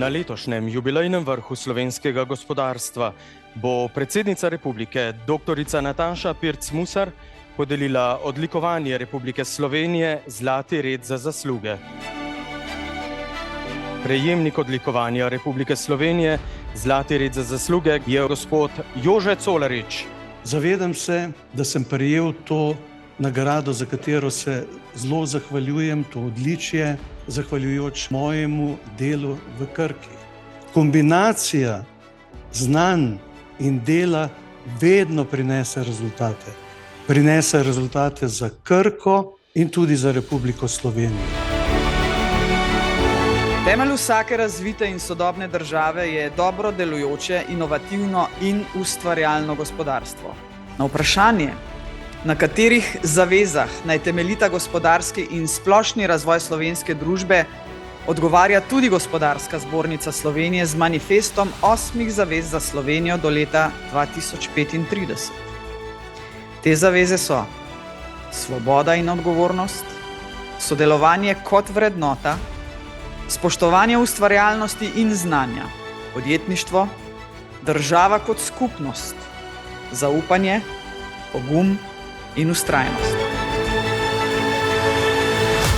Na letošnjem jubilejnem vrhu slovenskega gospodarstva bo predsednica republike dr. Nataša Pirc Musar podelila odlikovanje Republike Slovenije Zlati red za zasluge. Prejemnik odlikovanja Republike Slovenije Zlati red za zasluge je gospod Jože Colarič. Zavedam se, da sem prejel to nagrado, za katero se zelo zahvaljujem, to odličje, zahvaljujoč mojemu delu v Krki. Kombinacija znanj in dela vedno prinese rezultate. Prinese rezultate za Krko in tudi za Republiko Slovenijo. Temelj vsake razvite in sodobne države je dobro delujoče, inovativno in ustvarjalno gospodarstvo. Na vprašanje, na katerih zavezah naj temeljita gospodarski in splošni razvoj slovenske družbe, odgovarja tudi Gospodarska zbornica Slovenije z manifestom 8 zavez za Slovenijo do leta 2035. Te zaveze so svoboda in odgovornost, sodelovanje kot vrednota, spoštovanje ustvarjalnosti in znanja, podjetništvo, država kot skupnost, zaupanje, pogum in vztrajnost.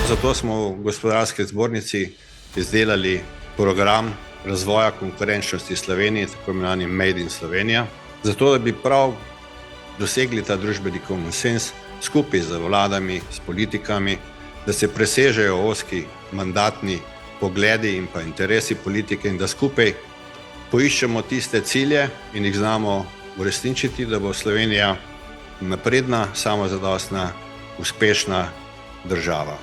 Zato smo v Gospodarski zbornici izdelali program razvoja konkurenčnosti Slovenije, tako imenovani Made in Slovenija, zato da bi prav dosegli ta družbeni konsens skupaj z vladami, s politikami, da se presežejo ozki mandatni pogledi in pa interesi politike in da skupaj poiščemo tiste cilje in jih znamo uresničiti, da bo Slovenija napredna, samozadostna, uspešna država.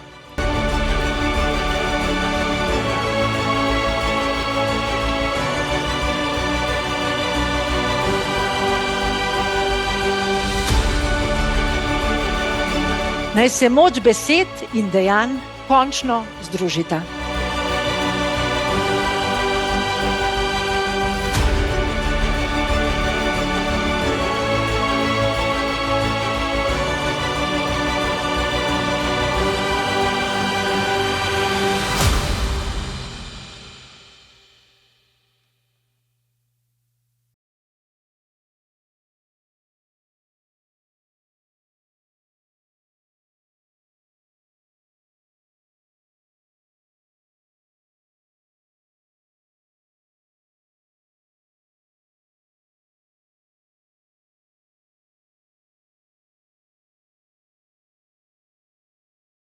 Naj se moč besed in dejanj končno združita.